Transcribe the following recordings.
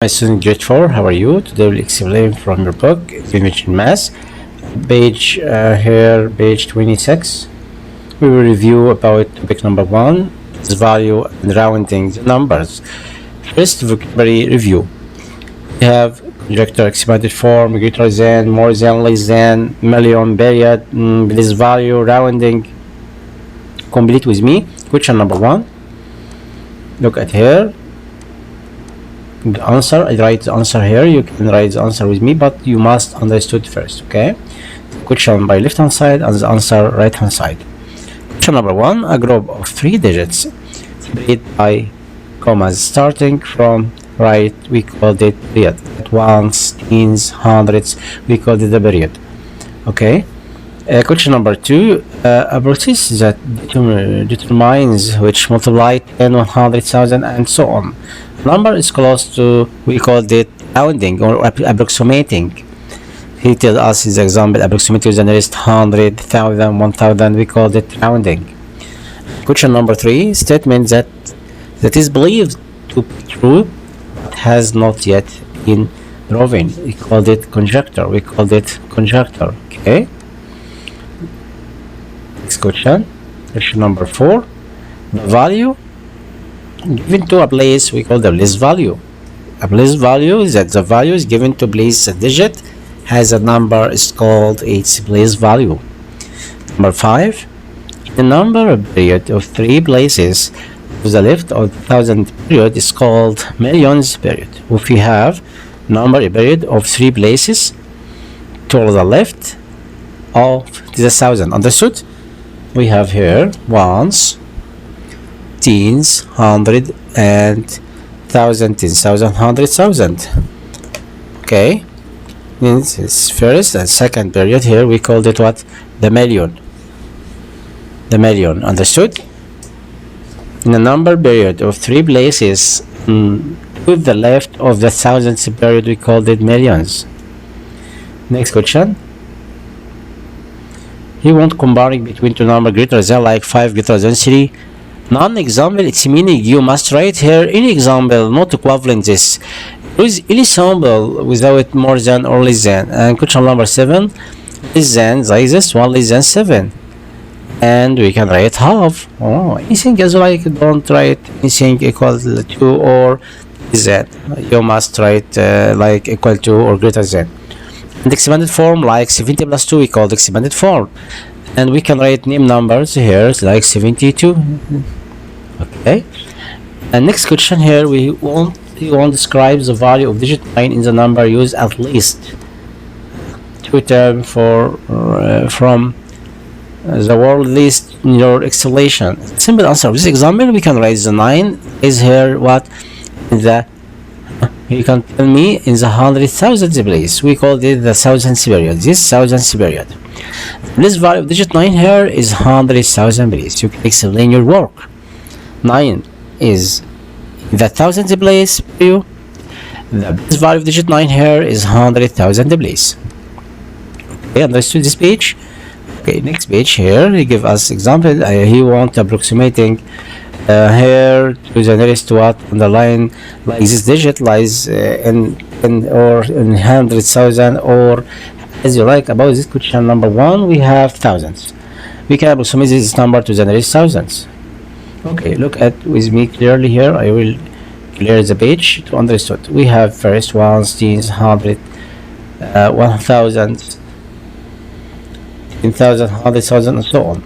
My student grade 4, how are you? Today we'll explain from your book, Information Math, page here, page 26. We will review about topic number 1, its value and rounding the numbers. First, vocabulary review. We have conjecture, expanded form, greater than, more than, less than, million, period, this value, rounding. Complete with me. Question number 1. Look at here. The answer, I write the answer here. You can write the answer with me, but you must understood first, okay? Question by left hand side and the answer right hand side. Question number 1, a group of 3 digits separated by commas starting from right, we called it period. At ones, tens, hundreds, we called it the period. Okay. Question number 2, a process that determines which multiply 10, 100,000 and so on. Number is close to, we called it rounding or approximating. He tells us his example, approximately the nearest 100,000, 1,000, we called it rounding. Question number 3, statement that is believed to be true but has not yet been proven. We called it conjecture. Okay. Next question. Question number 4, the value given to a place, we call the place value. A place value is that the value is given to place a digit has a number is called its place value. Number 5, the number of period of 3 places to the left of the thousand period is called millions period. If we have number a period of 3 places to the left of the thousand, understood? We have here ones, tens, hundred, and thousand, tens, thousand, hundred, thousand. Okay. This first and second period here we called it what? The million. Understood? In a number period of 3 places to the left of the thousandth period we called it millions. Next question. He wants comparing between 2 numbers greater than, like 5 greater than 3. Non-example, it's meaning you must write here any example, not equivalent this. Use any sample without more than or less than. And question number 7, less than, this 1 less than 7. And we can write half. Anything as like, don't write anything equal to or less than. You must write like equal to or greater than. And expanded form, like 70 plus 2, we call the expanded form. And we can write name numbers here, like 72. Okay. And next question here, we want describe the value of digit 9 in the number. Use at least 2 terms for from the word list in your explanation. Simple answer. This example, we can write the 9 is here what in the. You can tell me in the 100,000 place. We call it the thousandth period. This thousandth period. This value of digit 9 here is 100,000 place. You can explain your work. 9 is the thousandth place. This value of digit 9 here is 100,000 place. Okay, understood this page? Okay, next page here, he give us example. He want approximating here to the nearest what on the line, like this digit lies in or in 100,000 or as you like. About this question number 1, we have thousands. We can approximate this number to the nearest thousands. Okay, look at with me clearly here. I will clear the page to understood. We have first ones, tens, 100, 1,000, 10,000, 100,000, and so on.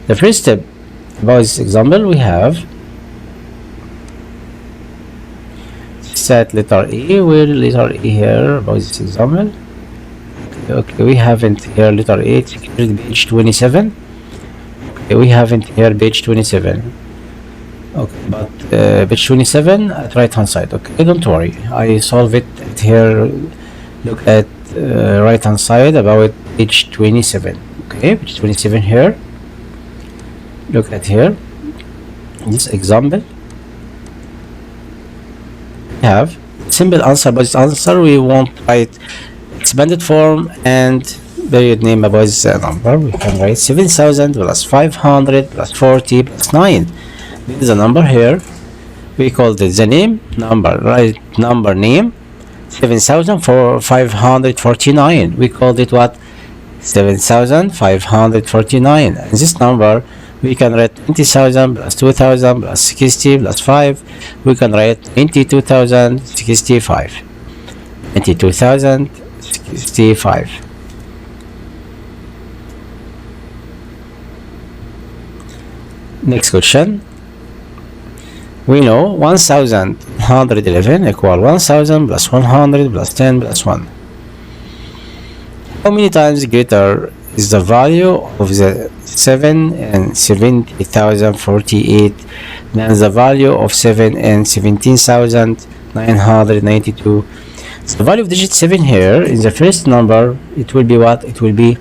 The first step about this example, we have set letter E. Where letter E here about this example? Okay, we haven't here letter E. It's page 27. Okay, we haven't here page 27. Okay, but page 27 at right hand side. Okay, don't worry, I solve it here. Look at right hand side about page 27. Okay, page 27 here. Look at here this example. We have simple answer, but this answer we want write expanded form and period name about this number. We can write 7,000 plus 500 plus 40 plus 9. This is a number here. We call it the name number, right? Number name 7,549. We called it what? 7,549. And this number we can write 20,000 plus 2,000 plus 60 plus 5. We can write 22,065. 22,065. Next question. We know 1,111 equal 1,000 plus 100 plus 10 plus 1. How many times greater is the value of the 7 and 70,048 than the value of 7 and 17,992? So the value of digit 7 here in the first number, it will be what? It will be,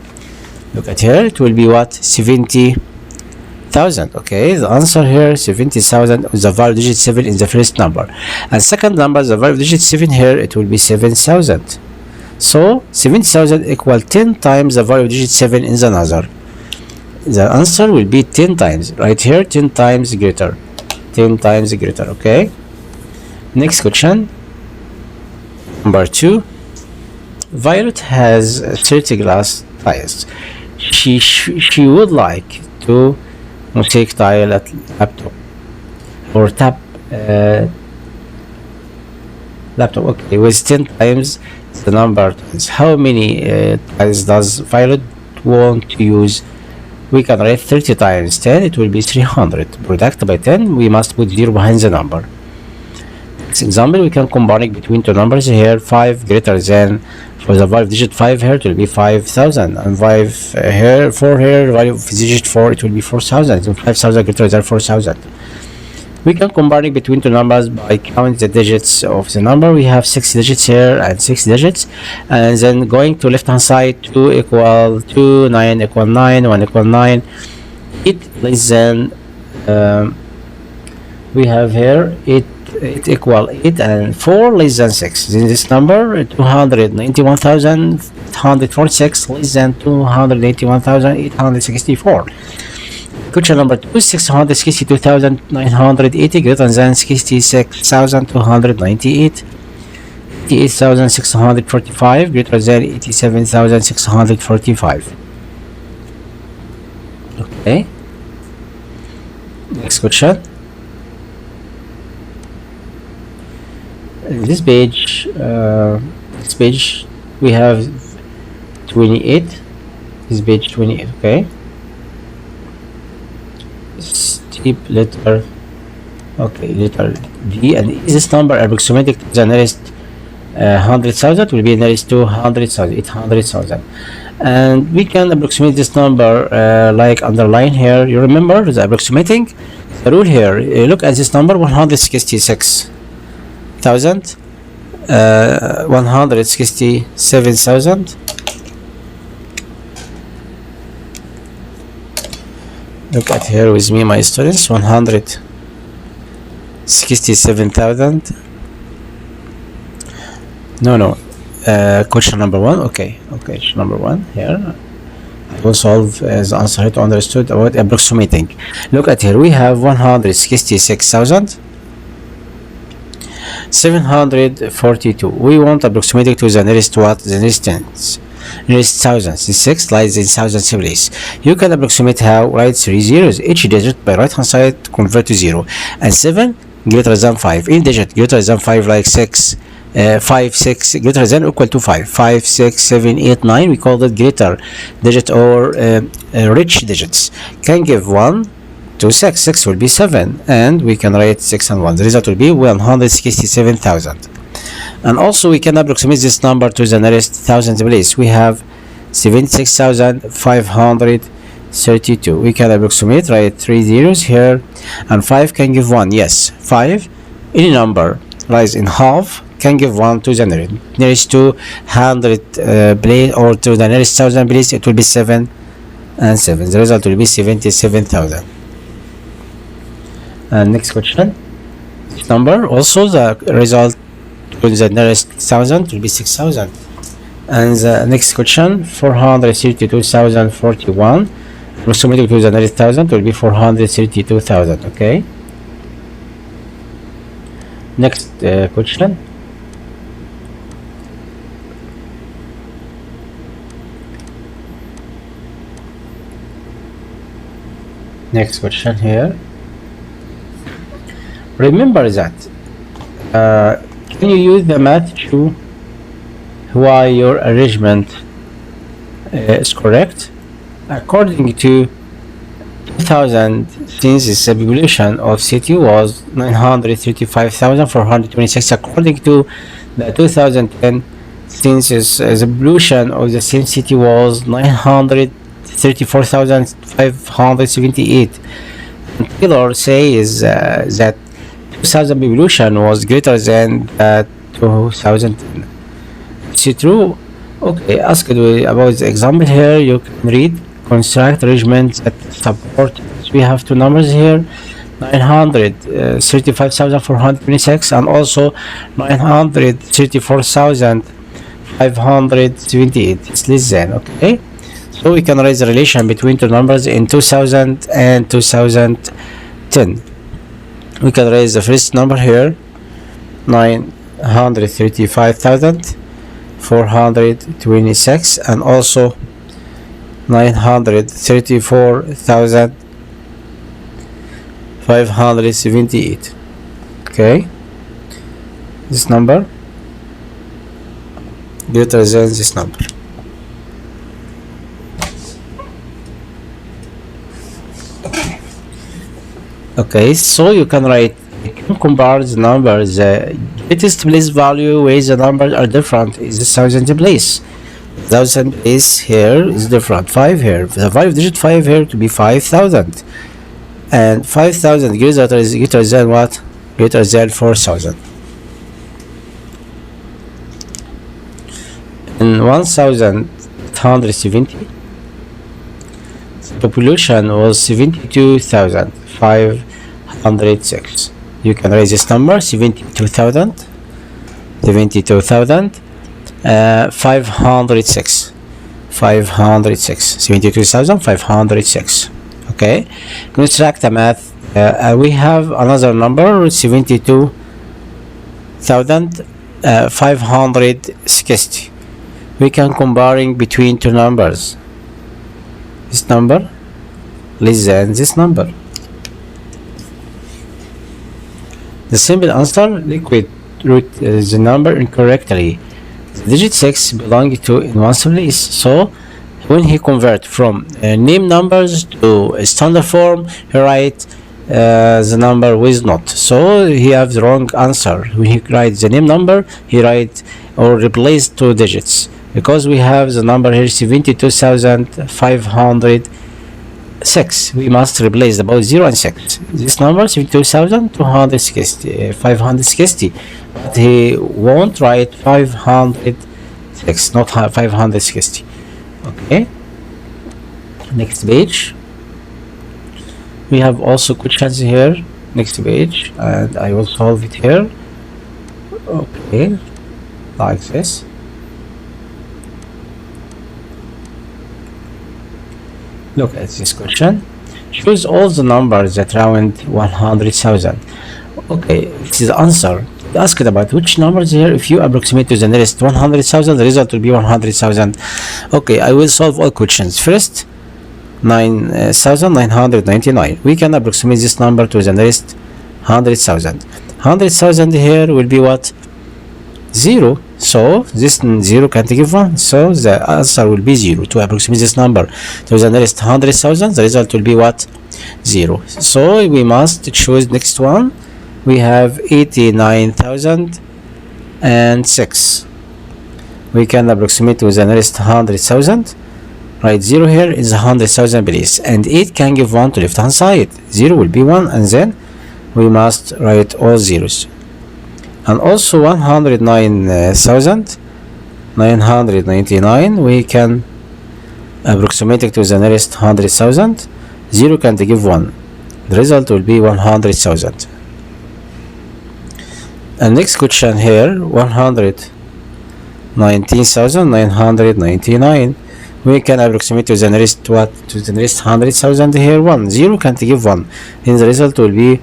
look at here, it will be what? 70,000. Okay, the answer here 70,000 is the value of digit 7 in the first number. And second number, the value of digit 7 here, it will be 7,000. So 70,000 equal 10 times the value of digit 7 in the another. The answer will be 10 times. Right here, 10 times greater. 10 times greater, okay? Next question. Number 2. Violet has 30 glass tiles. She would like to take tile at laptop or tap laptop. Okay, with 10 times the number. How many tiles does Violet want to use? We can write 30 times 10, it will be 300. Product by 10, we must put 0 behind the number. Next example, we can combine between two numbers here. 5 greater than, for the value of digit 5 here, it will be 5,000. And 5 here, 4 here, value of digit 4, it will be 4,000. So 5,000 greater than 4,000. We can combine between two numbers by counting the digits of the number. We have 6 digits here and 6 digits, and then going to left hand side, 2 equal 2, 9 equal 9, 1 equal 9, 8 less than we have here 8 equal 8, and 4 less than 6. Then this number 291,846 less than 281,864. Question number 2, 662,980 greater than 66,298. 88,645 greater than 87,645. Okay. Next question. This page we have 28. This page 28. Okay. Steep letter. Okay, letter D. And is this number approximating to the nearest 100,000? Will be nearest to 100,000, 800,000. And we can approximate this number like underline here. You remember the approximating the rule here. Look at this number, 166,000, 167,000. Look at here with me, my students. 167,000. No. Question number 1. Okay. Question number 1 here. I will solve as answer it understood about approximating. Look at here. We have 166,742. We want approximating to the nearest what? The nearest tens. Nearest thousands. The 6 lies in thousands place. You can approximate how? Write 3 zeros. Each digit by right hand side convert to 0. And 7 greater than 5. In digit greater than 5 like 6. 5, 6 greater than or equal to 5. 5, 6, 7, 8, 9. We call it greater digit or rich digits. Can give 1 to 6. 6 will be 7. And we can write 6 and 1. The result will be 167,000. And also we can approximate this number to the nearest thousand place. We have 76,532. We can approximate, write 3 zeros here, and 5 can give 1. Yes, 5, any number rise in half can give 1 to the nearest 200 place, or to the nearest thousand place. It will be 7 and 7. The result will be 77,000. And next question. This number also the result to the nearest thousand will be 6,000. And the next question, 432,041 approximately to the nearest thousand will be 432,000. Okay. Next question. Next question here. Remember that can you use the math to why your arrangement is correct? According to 2000, since the population of city was 935,426, according to the 2010 census, the population of the same city was 934,578. Taylor says that 2000 population was greater than 2000. It's true. Okay, asked about the example here. You can read construct arrangements that support. We have two numbers here, 935,426 and also 934,578. It's less than. Okay, so we can raise the relation between two numbers in 2000 and 2010. We can raise the first number here, 935,426 and also 934,578. Okay, this number greater than this number. Okay, so you can write, you can compare the numbers. The greatest place value where the numbers are different is the thousand place. Thousand place here is different. 5 here, the 5-digit 5 here to be 5,000, and 5,000 greater than what? Greater than 4,000. In 1,870, the population was 72,506. You can raise this number, 72,506. 72,506. Okay, construct a math. We have another number, 72,560. We can comparing between two numbers. This number less than this number. The simple answer, liquid root the number incorrectly. The digit 6 belongs to in one place. So when he convert from name numbers to standard form, he write the number with not. So he have the wrong answer. When he writes the name number, he write or replace two digits, because we have the number here 72,506. We must replace about 0 and 6. This number 72,260, 560, but he won't write 506, not 560. Okay, next page. We have also questions here. Next page, and I will solve it here. Okay, like this. Look at this question. Choose all the numbers that round 100,000. Okay, this is the answer. Asked about which numbers here, if you approximate to the nearest 100,000, the result will be 100,000. Okay, I will solve all questions. First, 9,999. We can approximate this number to the nearest 100,000. 100,000 here will be what? 0. So this 0 can't give 1. So the answer will be 0. To approximate this number to the nearest 100,000, the result will be what? 0. So we must choose next one. We have 89,006. We can approximate to the nearest 100,000. Right, 0 here is 100,000 place, and 8 can give 1 to left hand side. 0 will be 1, and then we must write all zeros. And also 109,999, we can approximate it to the nearest 100,000. 0 can give 1. The result will be 100,000. And next question here, 119,999. We can approximate to the nearest what? To the nearest 100,000 here. 1. 0 can't give 1. And the result will be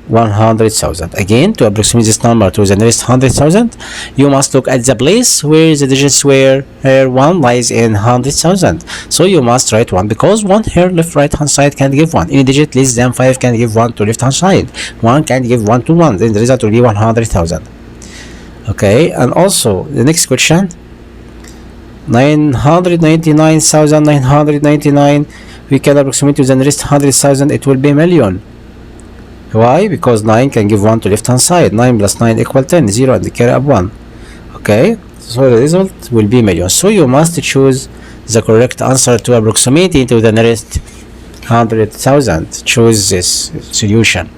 100,000. Again, to approximate this number to the nearest 100,000, you must look at the place where the digits were here 1 lies in 100,000. So you must write 1 because 1 here left right hand side can give 1. Any digit less than 5 can give 1 to left hand side. 1 can give 1 to 1. Then the result will be 100,000. Okay, and also the next question, 999,999, we can approximate to the nearest 100,000, it will be million. Why? Because 9 can give 1 to left hand side. 9 plus 9 equal 10, 0 and carry up 1. Okay, so the result will be million. So you must choose the correct answer to approximate into the nearest 100,000. Choose this solution.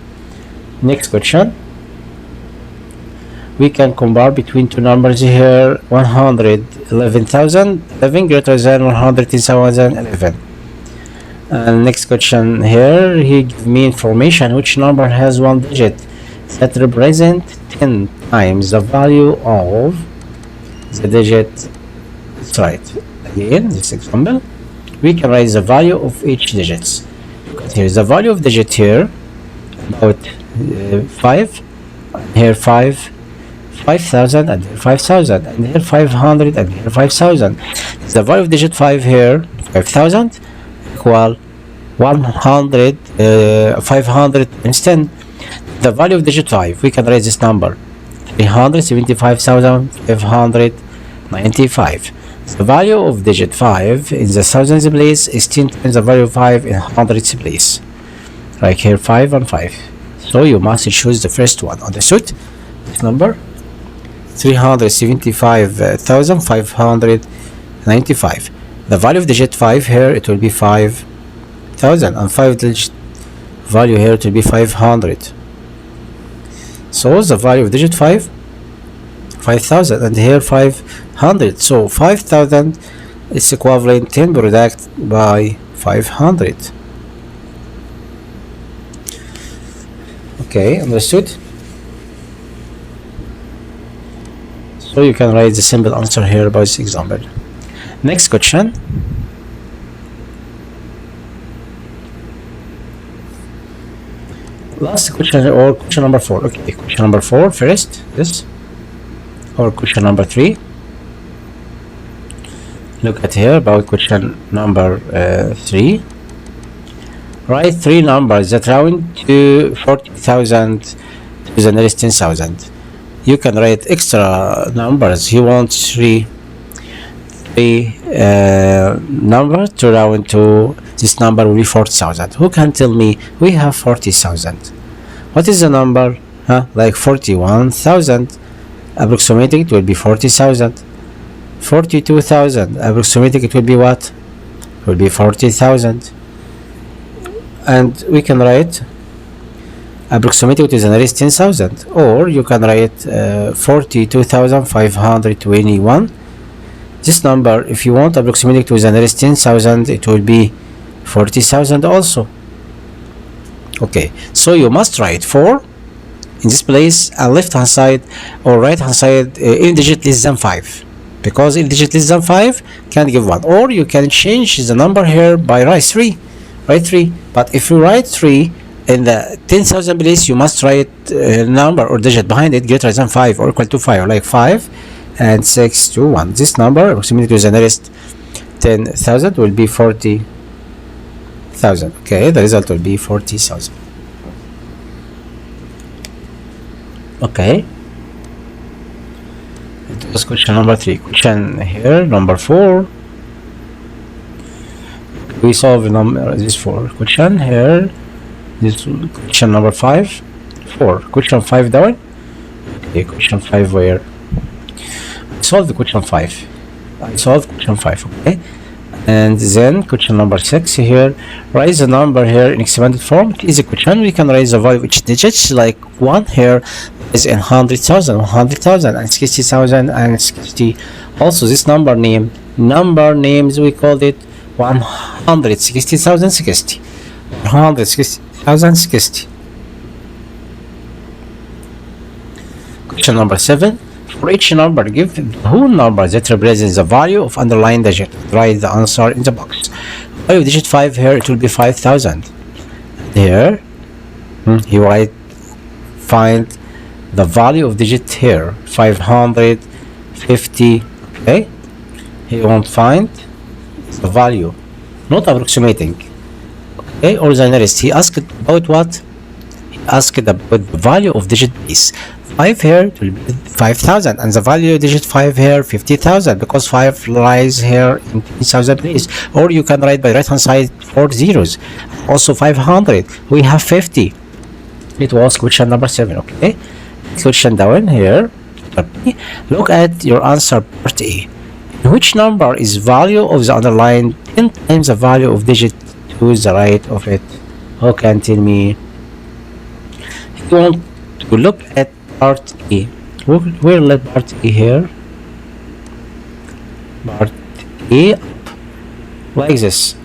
Next question. We can compare between two numbers here, 111,000, 11 greater than 110,011. And next question here, he give me information which number has one digit that represent 10 times the value of the digit. That's right. Again, this example, we can write the value of each digit. Here is the value of digit here, about 5, here 5, 5,000 and here 5,000 and here 500 and here 5,000. The value of digit 5 here, 5,000, equal 100, 500 times 10. The value of digit 5, we can write this number, 375,595. The value of digit 5 in the thousands place is 10 times the value of 5 in hundreds place. Like here 5 and 5. So you must choose the first one. Understood? This number, 375,595. The value of digit 5 here, it will be 5,000, and 5 digit value here, it will be 500. So the value of digit 5, 5,000, and here 500. So 5,000 is equivalent 10 product by 500. Okay, understood? So you can write the simple answer here by this example. Next question. Last question, or question number 4. Okay, question number 4 first, this, or question number 3. Look at here about question number 3. Write 3 numbers that round to 40,000 to the nearest 10,000. You can write extra numbers. You want three number to round to this number will be 40,000. Who can tell me we have 40,000? What is the number? Like 41,000. Approximating it will be 40,000. 42,000. Approximating it will be what? It will be 40,000. And we can write approximating to the nearest 10,000, or you can write 42,521. This number, if you want approximating to the nearest 10,000, it will be 40,000 also. Okay, so you must write 4 in this place and left hand side or right hand side in digit less than 5, because in digit less than 5 can give 1, or you can change the number here by write 3. Write 3, but if you write 3 in the 10,000 place, you must write number or digit behind it greater than 5 or equal to 5, or like 5 and 6 to 1. This number approximately to the nearest 10,000 will be 40,000. Okay, the result will be 40,000. Okay, it was question number 3. Question here number 4. We solve number this 4. Question here, this question number 5. 4. Question 5 down. Okay, question 5 where? Solve the question 5. I solved question 5. Okay, and then question number 6 here. Write the number here in expanded form. It is a question. We can write the value of each digits, like 1 here is in 100,000, 100,000, and 60,000 and 60. Also, this number names we called it 160,000 60, 160,000 60. Question number 7. For each number, give the whole number that represents the value of underlying digit. Write the answer in the box. Value of digit 5 here, it will be 5,000. Here, you write find the value of digit here, 550. Okay, he won't find the value, not approximating. Okay, or the nearest. He asked about what? He asked about the value of digit base. 5 here will be 5,000, and the value of digit 5 here 50,000, because 5 lies here in 10,000 place. Or you can write by right hand side 4 zeros. Also 500. We have 50. It was question number 7. Okay, question down here. Look at your answer, part A. Which number is value of the underlined 10 times the value of digit to the right of it? Who can tell me? You want to look at part A. Where let part A here? Part A up, like this.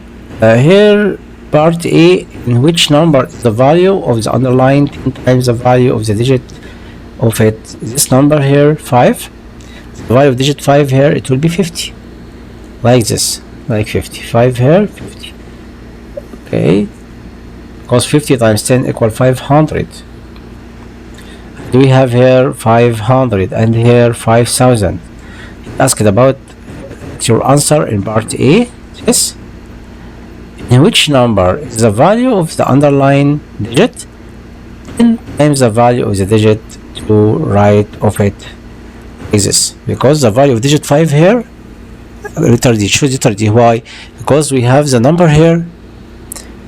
Here, part A, in which number is the value of the underlined 10 times the value of the digit of it? This number here, 5. The value of digit 5 here, it will be 50. Like this, like 50. 5 here, 50. Okay, because 50 times 10 equal 500. We have here 500 and here 5,000. Asked about your answer in part A. Yes. In which number is the value of the underlined digit 10 times the value of the digit to right of it? Is this because the value of digit 5 here, letter D, choose letter D. Why? Because we have the number here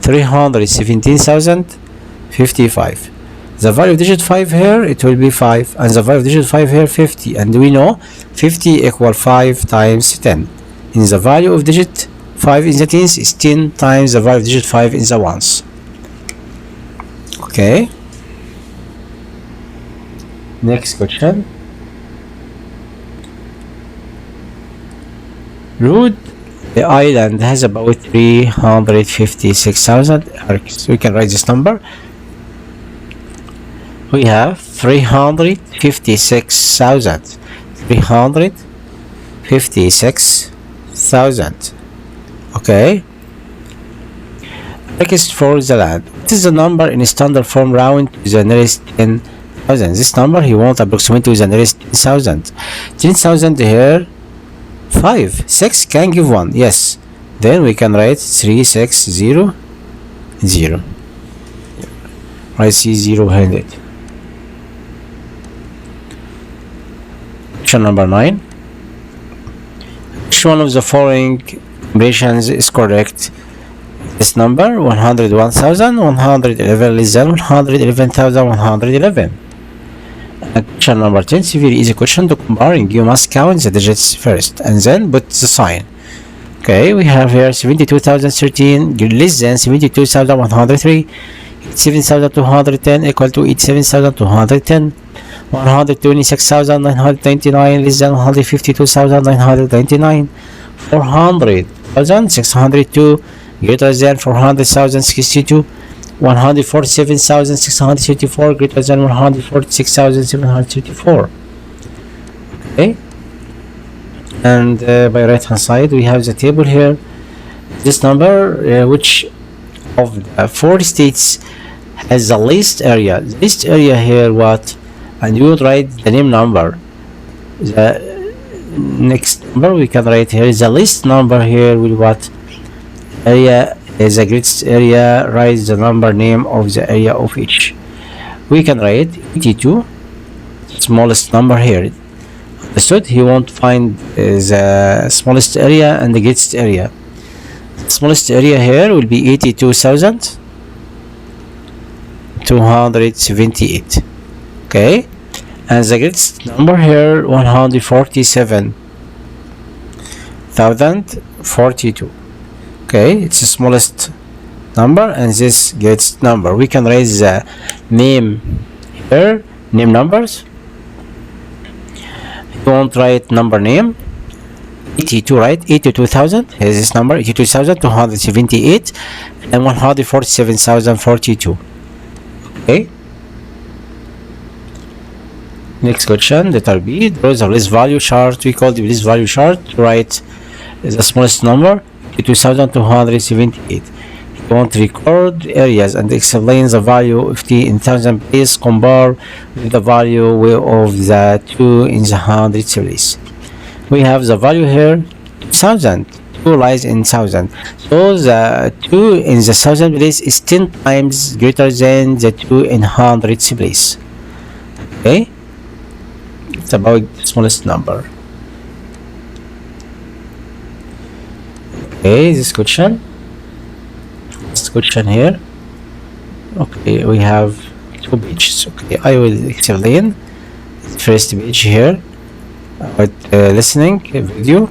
317,055. The value of digit 5 here, it will be 5, and the value of digit 5 here 50, and we know 50 equal 5 times 10. In the value of digit 5 in the tens is 10 times the value of digit 5 in the ones. Okay, next question. Rhode Island has about 356,000 acres. We can write this number. We have 356,000. 356,000. Okay. Next for the land. What is the number in standard form round to the nearest 10,000? This number he wants approximate to the nearest 10,000. 10,000 here. 5. 6 can give 1. Yes. Then we can write 3600. Write C0 behind it. Question number 9. Which one of the following combinations is correct? This number 101,000, 111 less than 111,111. Question number 10 is a very easy question to comparing. You must count the digits first and then put the sign. Okay, we have here 72,013 less than 72,103, 87,210 equal to 87,210. 126,999 less than 152,999. 400,602 greater than 400,062. 147,634 greater than 146,734. Okay, and by right hand side we have the table here. This number, which of the 4 states has the least area? The least area here, what? And you would write the name number. The next number we can write here is the least number here with what? Area is the greatest area. Write the number name of the area of each. We can write 82, smallest number here. Understood? He won't find the smallest area and the greatest area. The smallest area here will be 82,278. Okay, and the greatest number here 147,042. Okay, it's the smallest number and this gets number. We can raise the name here, name numbers. You won't write number name. 82, right? 82,000. Here's this number, 82,278 and 147,042. Okay. Next question, letter B. Draw the list value chart. We call the list value chart. Write the smallest number, 82,278. You We want to record areas and explain the value of t in thousand place. Compare with the value of the 2 in the hundred place. We have the value here 1000. 2 lies in 1000, so the 2 in the 1000 place is 10 times greater than the 2 in hundreds place. Okay, it's about the smallest number. Okay, this question here. Okay, we have 2 pages. Okay, I will explain first page here about listening video.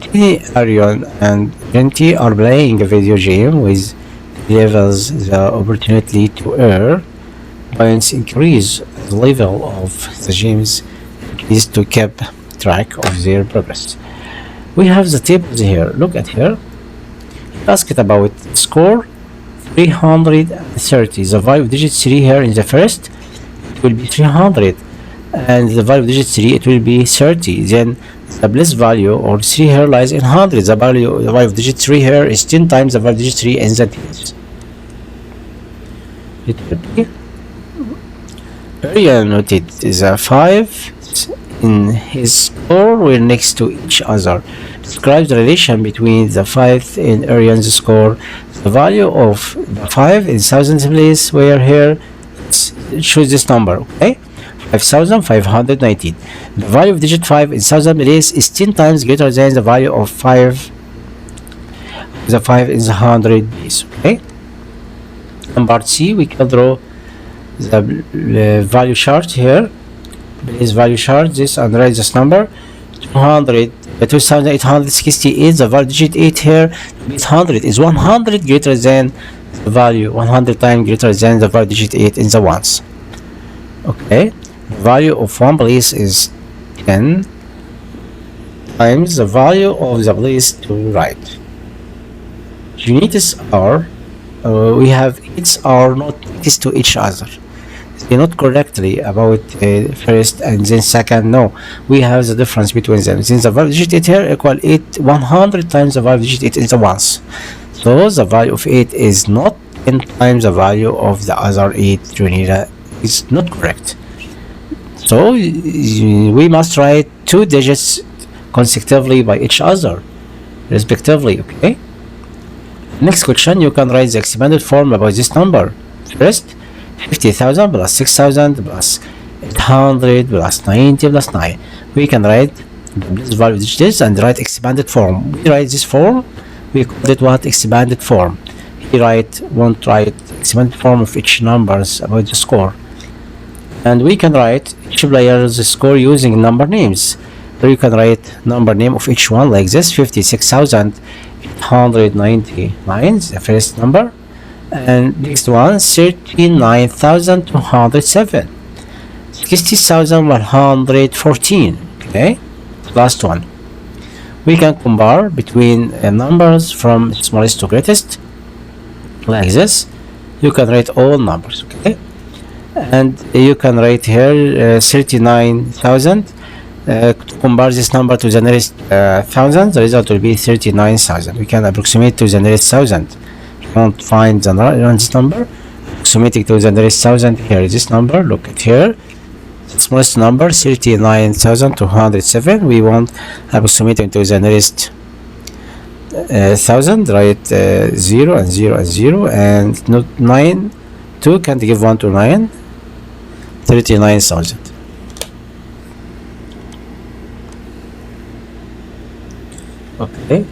Tini, Arion, and Genti are playing a video game with levels the opportunity to earn points increase the level of the games is to keep track of their progress. We have the tables here. Look at here. Ask it about score 330. The value of digit 3 here in the first it will be 300, and the value of digit 3 it will be 30. Then the place value or 3 here lies in hundreds. The value of digit 3 here is 10 times the value of digit 3 in the tens. It will be area noted the 5 in his score were next to each other. Describe the relation between the 5 in Arian's score. The value of the 5 in thousands place where here shows this number. Okay, 5519. The value of digit 5 in thousand place is 10 times greater than the value of 5 in the hundred place. Okay, in part C we can draw the value chart here. Place value chart this and write this number 2868. The value digit 8 here 800 is 100 greater than the value 100 times greater than the value digit 8 in the ones. Okay, the value of one place is 10 times the value of the place to right. Unities are we have each are not next to each other. They're not correctly about first and then second. No, we have the difference between them. Since the value digit 8 here equal 100 times the value digit 8 in the ones, so the value of 8 is not 10 times the value of the other 8 unit is not correct. So we must write 2 digits consecutively by each other respectively. Okay, next question, you can write the expanded form about this number. First, 50,000 plus 6,000 plus 800 plus 90 plus 9. We can write this value digits and write expanded form. We write this form, we call it what? Expanded form. We won't write expanded form of each numbers about the score. And we can write each player's score using number names. So you can write number name of each one like this: 56,899, the first number, and next one 39,207, 60,114. Okay, last one. We can compare between numbers from smallest to greatest like this. You can write all numbers. Okay, and you can write here 39,000. To compare this number to the nearest thousand, the result will be 39,000. We can approximate to the nearest thousand. If you want to find the this number, approximating to the nearest thousand, here is this number. Look at here, the smallest number 39,207. We want approximating to the nearest thousand. Write 0 and 0 and 0 and not 9. 2 can't give 1 to 9. 39,000. Okay.